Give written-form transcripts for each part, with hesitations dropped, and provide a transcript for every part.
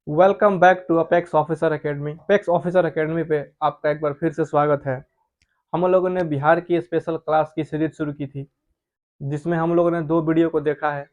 Welcome back to apex officer academy. Apex officer academy पे आपका एक बार फिर से स्वागत है। हम लोगों ने बिहार की स्पेशल क्लास की सीरीज शुरू की थी, जिसमें हम लोगों ने दो वीडियो को देखा है।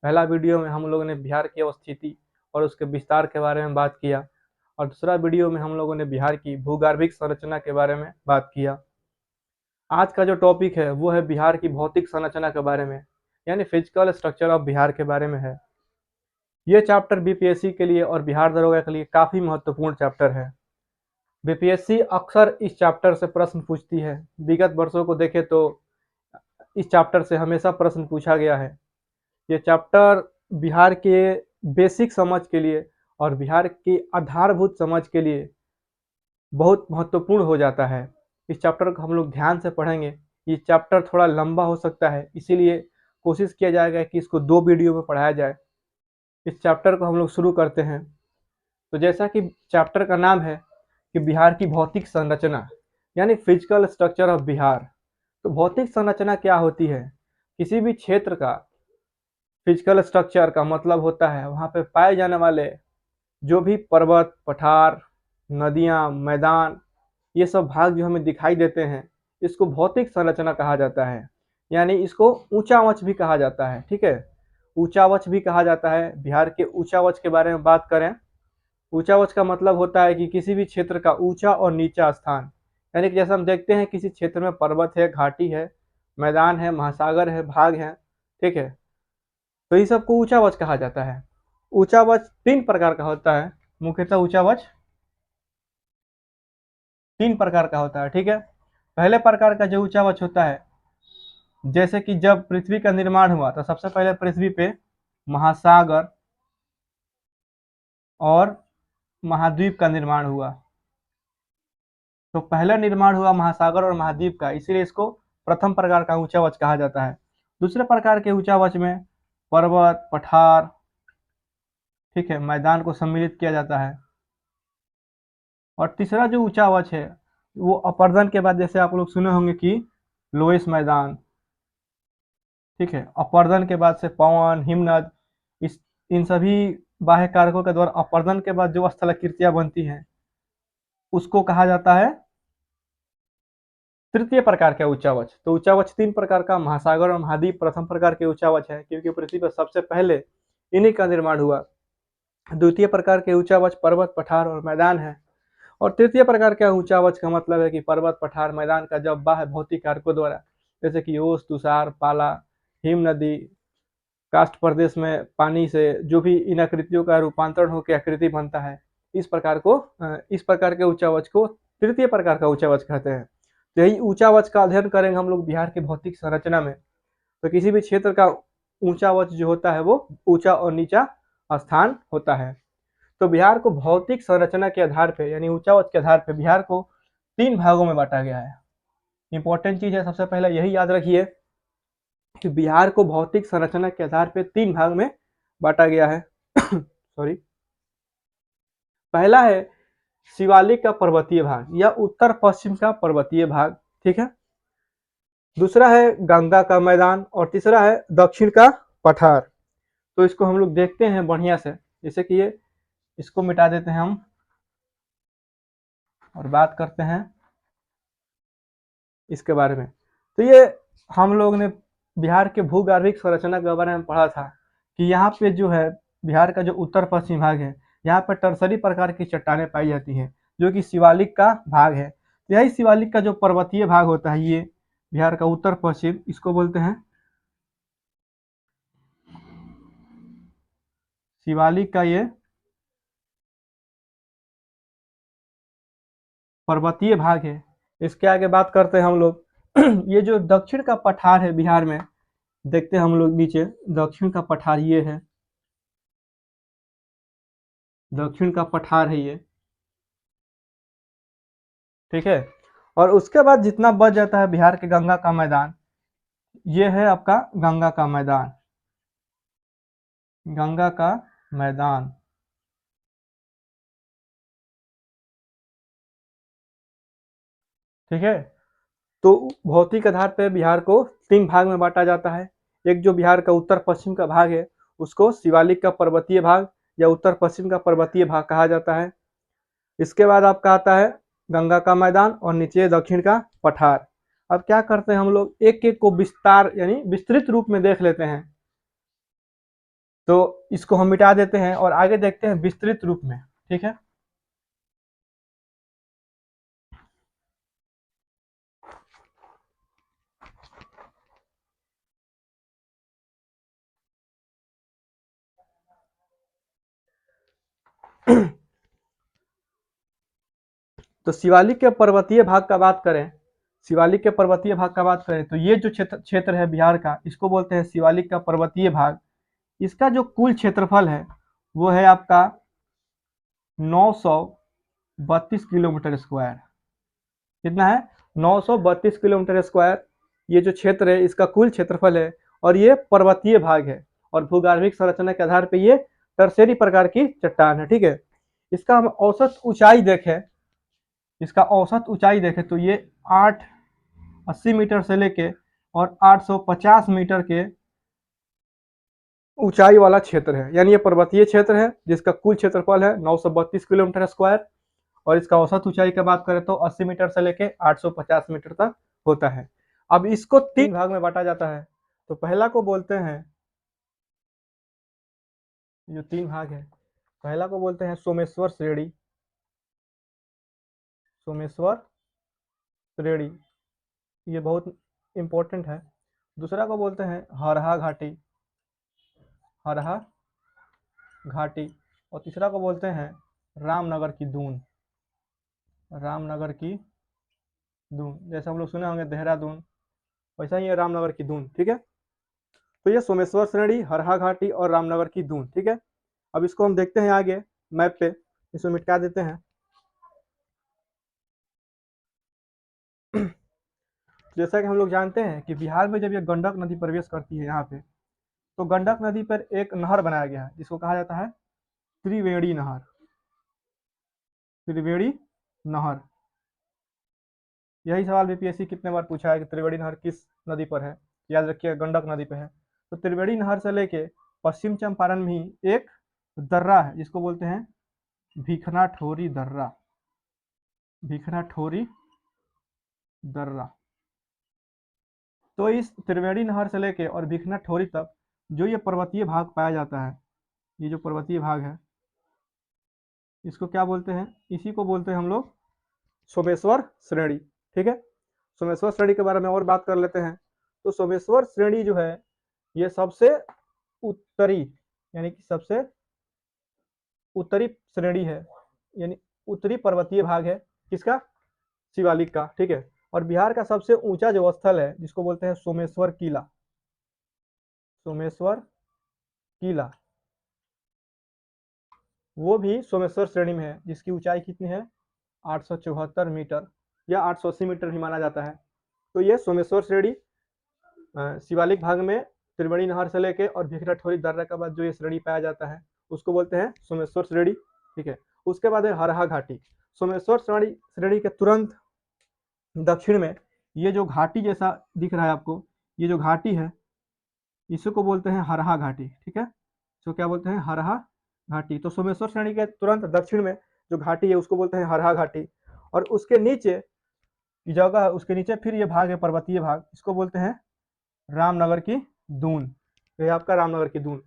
पहला वीडियो में हम लोगों ने बिहार की अवस्थिति और उसके विस्तार के बारे में बात किया, और दूसरा वीडियो में हम लोगों ने बिहार की भूगर्भिक संरचना के बारे में बात किया। आज का जो टॉपिक है वो है बिहार की भौतिक संरचना के बारे में, यानी फिजिकल स्ट्रक्चर ऑफ बिहार के बारे में है। ये चैप्टर बीपीएससी के लिए और बिहार दरोगा के लिए काफ़ी महत्वपूर्ण चैप्टर है। बीपीएससी अक्सर इस चैप्टर से प्रश्न पूछती है। विगत वर्षों को देखें तो इस चैप्टर से हमेशा प्रश्न पूछा गया है। ये चैप्टर बिहार के बेसिक समझ के लिए और बिहार की आधारभूत समझ के लिए बहुत महत्वपूर्ण हो जाता है। इस चैप्टर को हम लोग ध्यान से पढ़ेंगे। ये चैप्टर थोड़ा लंबा हो सकता है, इसीलिए कोशिश किया जाएगा कि इसको दो वीडियो में पढ़ाया जाए। इस चैप्टर को हम लोग शुरू करते हैं। तो जैसा कि चैप्टर का नाम है कि बिहार की भौतिक संरचना, यानी फिजिकल स्ट्रक्चर ऑफ बिहार। तो भौतिक संरचना क्या होती है? किसी भी क्षेत्र का फिजिकल स्ट्रक्चर का मतलब होता है वहाँ पे पाए जाने वाले जो भी पर्वत, पठार, नदियाँ, मैदान, ये सब भाग जो हमें दिखाई देते हैं, इसको भौतिक संरचना कहा जाता है। यानी इसको ऊंचावच भी कहा जाता है। ठीक है, ऊंचावच भी कहा जाता है। बिहार के ऊंचावच के बारे में बात करें, ऊंचावच का मतलब होता है कि किसी भी क्षेत्र का ऊंचा और नीचा स्थान। यानी कि जैसे हम देखते हैं किसी क्षेत्र में पर्वत है, घाटी है, मैदान है, महासागर है, भाग है। ठीक है, तो ये सबको ऊंचावच कहा जाता है। ऊंचावच तीन प्रकार का होता है। मुख्यतः ऊंचावच तीन प्रकार का होता है। ठीक है, पहले प्रकार का जो ऊंचावच होता है, जैसे कि जब पृथ्वी का निर्माण हुआ तो सबसे पहले पृथ्वी पे महासागर और महाद्वीप का निर्माण हुआ। तो पहला निर्माण हुआ महासागर और महाद्वीप का, इसीलिए इसको प्रथम प्रकार का ऊंचावच कहा जाता है। दूसरे प्रकार के ऊंचावच में पर्वत, पठार, ठीक है, मैदान को सम्मिलित किया जाता है। और तीसरा जो ऊंचावच है वो अपर्दन के बाद, जैसे आप लोग सुने होंगे कि लोएस मैदान, ठीक है, अपर्दन के बाद से पवन, हिमनद, इस इन सभी बाह्य कारकों के द्वारा अपर्दन के बाद जो स्थलाकृतियां बनती हैं उसको कहा जाता है तृतीय प्रकार का ऊंचावच। तो ऊंचावच तीन प्रकार का, महासागर और महाद्वीप प्रथम प्रकार के ऊंचावच है, क्योंकि पृथ्वी पर सबसे पहले इन्हीं का निर्माण हुआ। द्वितीय प्रकार के ऊंचावच पर्वत, पठार और मैदान है। और तृतीय प्रकार का ऊंचावच का मतलब है कि पर्वत, पठार, मैदान का जब बाह्य भौतिक कारकों द्वारा, जैसे कि ओस, तुषार, पाला, हिम नदी, काष्ठ प्रदेश में पानी से जो भी इन आकृतियों का रूपांतरण होकर आकृति बनता है, इस प्रकार के ऊंचावच को तृतीय प्रकार का ऊंचावच कहते हैं। तो यही ऊंचावच का अध्ययन करेंगे हम लोग बिहार की भौतिक संरचना में। तो किसी भी क्षेत्र का ऊंचावच जो होता है वो ऊंचा और नीचा स्थान होता है। तो बिहार को भौतिक संरचना के आधार पर, यानी ऊंचावच के आधार पर बिहार को तीन भागों में बांटा गया है। इंपॉर्टेंट चीज है, सबसे पहले यही याद रखिए कि बिहार को भौतिक संरचना के आधार पर तीन भाग में बांटा गया है। सॉरी, पहला है शिवालिक का पर्वतीय भाग या उत्तर पश्चिम का पर्वतीय भाग। ठीक है, दूसरा है गंगा का मैदान और तीसरा है दक्षिण का पठार। तो इसको हम लोग देखते हैं बढ़िया से, जैसे कि ये इसको मिटा देते हैं हम और बात करते हैं इसके बारे में। तो ये हम लोग ने बिहार के भूगर्भिक संरचना के बारे में पढ़ा था कि यहाँ पे जो है बिहार का जो उत्तर पश्चिम भाग है, यहाँ पर टर्सरी प्रकार की चट्टानें पाई जाती हैं जो कि शिवालिक का भाग है। तो यही शिवालिक का जो पर्वतीय भाग होता है, ये बिहार का उत्तर पश्चिम, इसको बोलते हैं शिवालिक का ये पर्वतीय भाग है। इसके आगे बात करते हैं हम लोग। ये जो दक्षिण का पठार है बिहार में, देखते हैं हम लोग नीचे, दक्षिण का पठार ये है, दक्षिण का पठार है ये। ठीक है, और उसके बाद जितना बच जाता है बिहार के गंगा का मैदान, ये है आपका गंगा का मैदान, गंगा का मैदान। ठीक है, तो भौतिक आधार पर बिहार को तीन भाग में बांटा जाता है। एक जो बिहार का उत्तर पश्चिम का भाग है उसको शिवालिक का पर्वतीय भाग या उत्तर पश्चिम का पर्वतीय भाग कहा जाता है। इसके बाद आपका आता है गंगा का मैदान और नीचे दक्षिण का पठार। अब क्या करते हैं हम लोग, एक एक को विस्तार यानी विस्तृत रूप में देख लेते हैं। तो इसको हम मिटा देते हैं और आगे देखते हैं विस्तृत रूप में, ठीक है। तो शिवालिक के पर्वतीय भाग का बात करें, शिवालिक के पर्वतीय भाग का बात करें तो ये जो क्षेत्र है बिहार का, इसको बोलते हैं शिवालिक का पर्वतीय भाग। इसका जो कुल क्षेत्रफल है वो है आपका 932 किलोमीटर स्क्वायर। कितना है? 932 किलोमीटर स्क्वायर। ये जो क्षेत्र है इसका कुल क्षेत्रफल है और ये पर्वतीय भाग है और भूगर्भिक संरचना के आधार पर ये टर्शरी प्रकार की चट्टान है, ठीक है। इसका हम औसत ऊंचाई देखें, इसका औसत ऊंचाई देखें तो ये 880 मीटर से लेके और 850 मीटर के ऊंचाई वाला क्षेत्र है। यानी ये पर्वतीय क्षेत्र है जिसका कुल क्षेत्रफल है 932 किलोमीटर स्क्वायर और इसका औसत ऊंचाई की बात करें तो 80 मीटर से लेके 850 मीटर तक होता है। अब इसको 3 भाग में बांटा जाता है। तो पहला को बोलते हैं, जो 3 भाग है, पहला को बोलते हैं सोमेश्वर श्रेणी, सोमेश्वर श्रेणी, ये बहुत इंपॉर्टेंट है। दूसरा को बोलते हैं हरहा घाटी, हरहा घाटी, और तीसरा को बोलते हैं रामनगर की दून, रामनगर की दून। जैसे हम लोग सुने होंगे देहरादून, वैसा ही है रामनगर की दून, ठीक है। तो ये सोमेश्वर श्रेणी, हरहा घाटी और रामनगर की दून, ठीक है। अब इसको हम देखते हैं आगे मैप पे, इसको मिटा देते हैं। जैसा कि हम लोग जानते हैं कि बिहार में जब ये गंडक नदी प्रवेश करती है यहाँ पे, तो गंडक नदी पर एक नहर बनाया गया है जिसको कहा जाता है त्रिवेणी नहर, त्रिवेणी नहर। यही सवाल बीपीएससी कितने बार पूछा है कि त्रिवेणी नहर किस नदी पर है, याद रखिए गंडक नदी पर है। तो त्रिवेणी नहर से लेके पश्चिम चंपारण में ही एक दर्रा है जिसको बोलते हैं भिखना ठोरी दर्रा, भिखना ठोरी दर्रा। तो इस त्रिवेणी नहर से लेके और भिखना ठोरी तक जो ये पर्वतीय भाग पाया जाता है, ये जो पर्वतीय भाग है इसको क्या बोलते हैं, इसी को बोलते हैं हम लोग सोमेश्वर श्रेणी, ठीक है। सोमेश्वर श्रेणी के बारे में और बात कर लेते हैं। तो सोमेश्वर श्रेणी जो है ये सबसे उत्तरी यानी कि सबसे उत्तरी श्रेणी है, यानी उत्तरी पर्वतीय भाग है किसका, शिवालिक का, ठीक है। और बिहार का सबसे ऊंचा जो स्थल है जिसको बोलते हैं सोमेश्वर किला, सोमेश्वर किला, वो भी सोमेश्वर श्रेणी में है जिसकी ऊंचाई कितनी है 874 मीटर या 880 मीटर भी माना जाता है। तो ये सोमेश्वर श्रेणी शिवालिक भाग में त्रिवेणी नहर से लेके और भिखना ठोरी दर्रा के बाद जो ये श्रेणी पाया जाता है उसको बोलते हैं सोमेश्वर श्रेणी, ठीक है। उसके बाद है हरहा घाटी। सोमेश्वर श्रेणी के तुरंत दक्षिण में ये जो घाटी जैसा दिख रहा है आपको, ये जो घाटी है इसको बोलते हैं हरहा घाटी, ठीक है। इसको क्या बोलते हैं, हरहा घाटी। तो सोमेश्वर श्रेणी के तुरंत दक्षिण में जो घाटी है उसको बोलते हैं हरहा घाटी। और उसके नीचे की जगह है, उसके नीचे फिर ये भाग है पर्वतीय भाग, इसको बोलते हैं रामनगर की दून। तो ये आपका रामनगर की दून।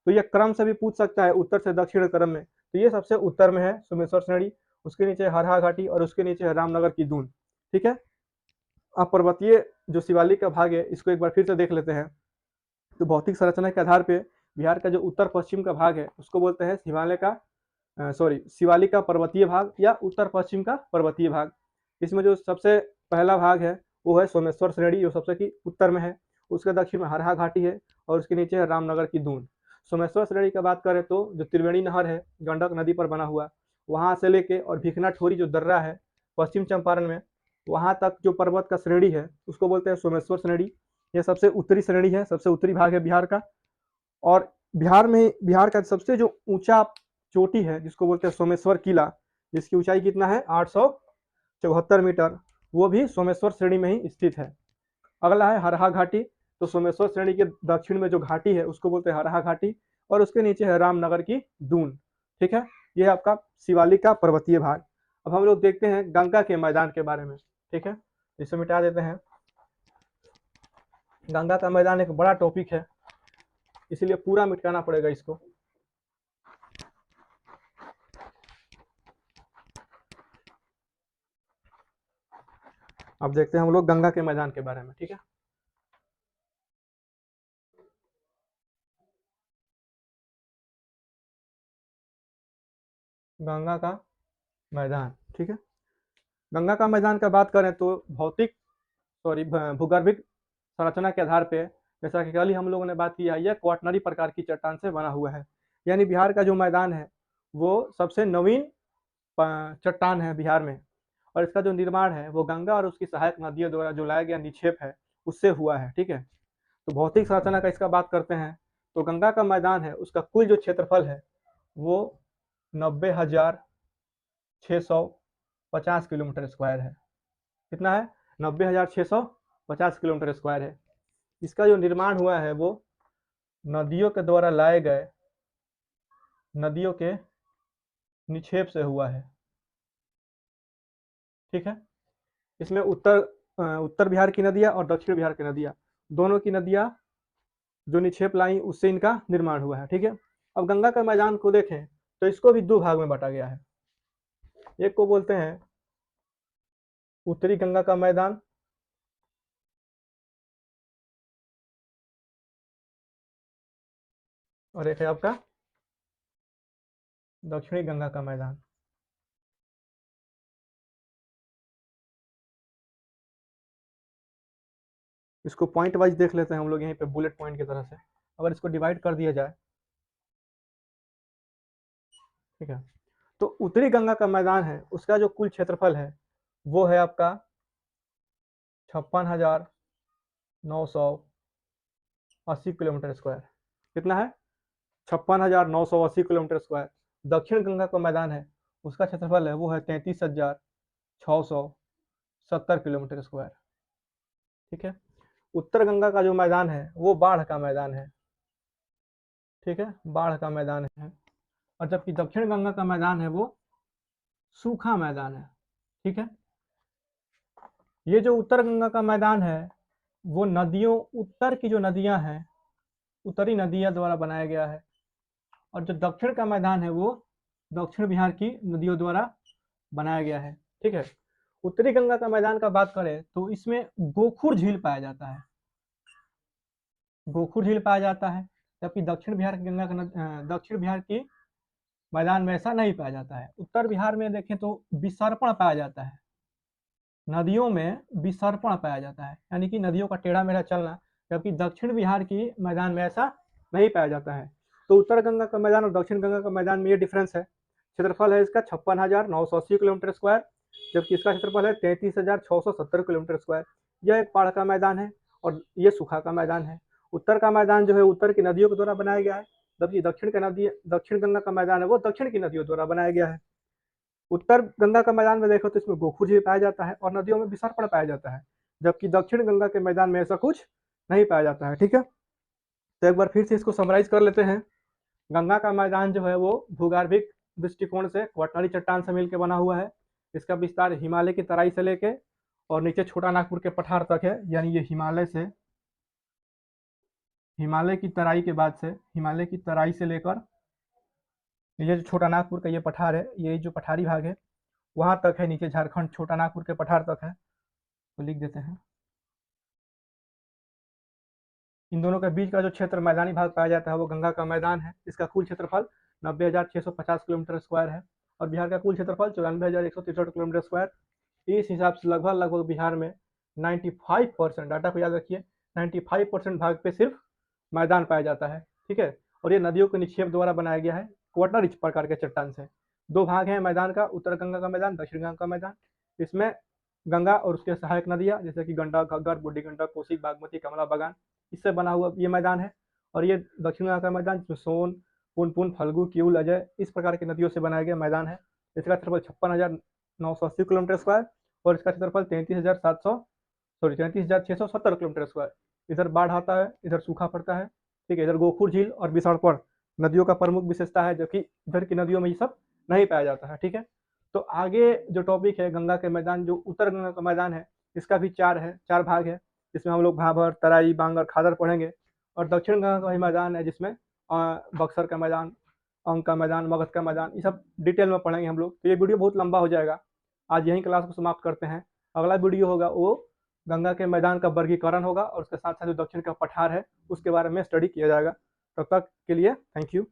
तो ये क्रम से भी पूछ सकता है, उत्तर से दक्षिण क्रम में। तो ये सबसे उत्तर में है सोमेश्वर श्रेणी, उसके नीचे हरहा घाटी और उसके नीचे है रामनगर की दून, ठीक है। अब पर्वतीय जो शिवालिक का भाग है इसको एक बार फिर से देख लेते हैं। तो भौतिक संरचना के आधार पर बिहार का जो उत्तर पश्चिम का भाग है उसको बोलते हैं शिवालिक का पर्वतीय भाग या उत्तर पश्चिम का पर्वतीय भाग। इसमें जो सबसे पहला भाग है वो है सोमेश्वर श्रेणी जो सबसे की उत्तर में है, उसके दक्षिण में हरहा घाटी है और उसके नीचे है रामनगर की दून। सोमेश्वर श्रेणी की बात करें तो जो त्रिवेणी नहर है गंडक नदी पर बना हुआ, वहाँ से लेके और भिखना ठोरी जो दर्रा है पश्चिम चंपारण में, वहाँ तक जो पर्वत का श्रेणी है उसको बोलते हैं सोमेश्वर श्रेणी। यह सबसे उत्तरी श्रेणी है, सबसे उत्तरी भाग है बिहार का। और बिहार का सबसे जो ऊंचा चोटी है जिसको बोलते हैं सोमेश्वर किला, जिसकी ऊंचाई कितना है 874 मीटर, वो भी सोमेश्वर श्रेणी में ही स्थित है। अगला है हरहा घाटी। तो सोमेश्वर श्रेणी के दक्षिण में जो घाटी है उसको बोलते हैं हरहा घाटी और उसके नीचे है रामनगर की दून। ठीक है, ये है आपका शिवालिक का पर्वतीय भाग। अब हम लोग देखते हैं गंगा के मैदान के बारे में। ठीक है, इसे मिटा देते हैं। गंगा का मैदान एक बड़ा टॉपिक है, इसीलिए पूरा मिटाना पड़ेगा इसको। अब देखते हैं हम लोग गंगा के मैदान के बारे में। ठीक है, गंगा का मैदान। ठीक है, गंगा का मैदान का बात करें तो भौतिक सॉरी भूगर्भिक संरचना के आधार पे, जैसा कि कल ही हम लोगों ने बात किया है, यह क्वाटनरी प्रकार की चट्टान से बना हुआ है। यानी बिहार का जो मैदान है वो सबसे नवीन चट्टान है बिहार में, और इसका जो निर्माण है वो गंगा और उसकी सहायक नदियों द्वारा जो लाया गया निक्षेप है उससे हुआ है। ठीक है, तो भौतिक संरचना का इसका बात करते हैं तो गंगा का मैदान है उसका कुल जो क्षेत्रफल है वो 90,650 किलोमीटर स्क्वायर है। कितना है? 90,650 किलोमीटर स्क्वायर है। इसका जो निर्माण हुआ है वो नदियों के द्वारा लाए गए नदियों के निक्षेप से हुआ है। ठीक है, इसमें उत्तर बिहार की नदियां और दक्षिण बिहार की नदियां, दोनों की नदियां जो निक्षेप लाई उससे इनका निर्माण हुआ है। ठीक है, अब गंगा का मैदान को देखें तो इसको भी दो भाग में बांटा गया है। एक को बोलते हैं उत्तरी गंगा का मैदान, और एक है आपका दक्षिणी गंगा का मैदान। इसको पॉइंट वाइज देख लेते हैं हम लोग यहीं पे बुलेट पॉइंट की तरह से। अगर इसको डिवाइड कर दिया जाए, ठीक है, तो उत्तरी गंगा का मैदान है उसका जो कुल क्षेत्रफल है वो है आपका 56,980 किलोमीटर स्क्वायर। कितना है? 56,980 किलोमीटर स्क्वायर। दक्षिण गंगा का मैदान है उसका क्षेत्रफल है वो है 33,670 किलोमीटर स्क्वायर। ठीक है, उत्तर गंगा का जो मैदान है वो बाढ़ का मैदान है। ठीक है, बाढ़ का मैदान है, और जबकि दक्षिण गंगा का मैदान है वो सूखा मैदान है। ठीक है, ये जो उत्तर गंगा का मैदान है वो नदियों, उत्तर की जो नदियां हैं उत्तरी नदियां द्वारा बनाया गया है, और जो दक्षिण का मैदान है वो दक्षिण बिहार की नदियों द्वारा बनाया गया है। ठीक है, उत्तरी गंगा का मैदान का बात करें तो इसमें गोखुर झील पाया जाता है, गोखुर झील पाया जाता है, जबकि दक्षिण बिहार की दक्षिण बिहार की मैदान में ऐसा नहीं पाया जाता है। उत्तर बिहार में देखें तो विसर्पण पाया जाता है, नदियों में विसर्पण पाया जाता है, यानी कि नदियों का टेढ़ा मेढ़ा चलना, जबकि दक्षिण बिहार की मैदान में ऐसा नहीं पाया जाता है। तो उत्तर गंगा का मैदान और दक्षिण गंगा का मैदान में ये डिफरेंस है। क्षेत्रफल है इसका 56,980 किलोमीटर स्क्वायर, जबकि इसका क्षेत्रफल है 33,670 किलोमीटर स्क्वायर। यह एक पहाड़ का मैदान है और ये सूखा का मैदान है। उत्तर का मैदान जो है उत्तर की नदियों के द्वारा बनाया गया है, जबकि दक्षिण गंगा का मैदान है वो दक्षिण की नदियों द्वारा बनाया गया है। उत्तर गंगा का मैदान में देखो तो इसमें गोखुर झील पाया जाता है और नदियों में विसर्पण पाया जाता है, जबकि दक्षिण गंगा के मैदान में ऐसा कुछ नहीं पाया जाता है। ठीक है, तो एक बार फिर से इसको समराइज कर लेते हैं। गंगा का मैदान जो है वो भूगर्भिक दृष्टिकोण से क्वाटनरी चट्टान से मिलकर बना हुआ है। इसका विस्तार हिमालय की तराई से लेके और नीचे छोटा नागपुर के पठार तक है, यानी ये हिमालय की तराई के बाद से, हिमालय की तराई से लेकर ये जो छोटा नागपुर का ये पठार है, ये जो पठारी भाग है वहां तक है, नीचे झारखंड छोटा नागपुर के पठार तक है, तो लिख देते हैं। इन दोनों के बीच का जो क्षेत्र मैदानी भाग पाया जाता है वो गंगा का मैदान है। इसका कुल क्षेत्रफल 90,650 किलोमीटर स्क्वायर है, और बिहार का कुल क्षेत्रफल 94,163 किलोमीटर स्क्वायर। इस हिसाब से लगभग बिहार में 95%, डाटा को याद रखिए, 95% भाग पे सिर्फ मैदान पाया जाता है। ठीक है, और ये नदियों के निक्षेप द्वारा बनाया गया है क्वाटनरी प्रकार के चट्टान से। दो भाग हैं मैदान का, उत्तर गंगा का मैदान, दक्षिण गंगा का मैदान। इसमें गंगा और उसके सहायक नदियां जैसे कि गंडक, घग्गर, बूढ़ी गंडक, कोसी, बागमती, कमला बगान, इससे बना हुआ ये मैदान है। और ये दक्षिण गंगा का मैदान जिसमें सोन, पुनपुन, फल्गु, किऊल, अजय, इस प्रकार की नदियों से बनाया गया मैदान है। इसका क्षेत्रफल 56,980 किलोमीटर स्क्वायर और इसका क्षेत्रफल 33,670 किलोमीटर स्क्वायर। इधर बाढ़ आता है, इधर सूखा पड़ता है। ठीक है, इधर गोखुर झील और विसर्पण नदियों का प्रमुख विशेषता है, जबकि इधर की नदियों में ये सब नहीं पाया जाता है। ठीक है, तो आगे जो टॉपिक है गंगा के मैदान, जो उत्तर गंगा का मैदान है, इसका भी चार भाग है, जिसमें हम लोग भाबर, तराई, बांगर, खादर पढ़ेंगे। और दक्षिण गंगा का भी मैदान है, जिसमें बक्सर का मैदान, अंग का मैदान, मगध का मैदान, ये सब डिटेल में पढ़ेंगे हम लोग। तो ये वीडियो बहुत लंबा हो जाएगा, आज यहीं क्लास को समाप्त करते हैं। अगला वीडियो होगा वो गंगा के मैदान का वर्गीकरण होगा, और उसके साथ साथ जो दक्षिण का पठार है उसके बारे में स्टडी किया जाएगा। तब तक के लिए थैंक यू।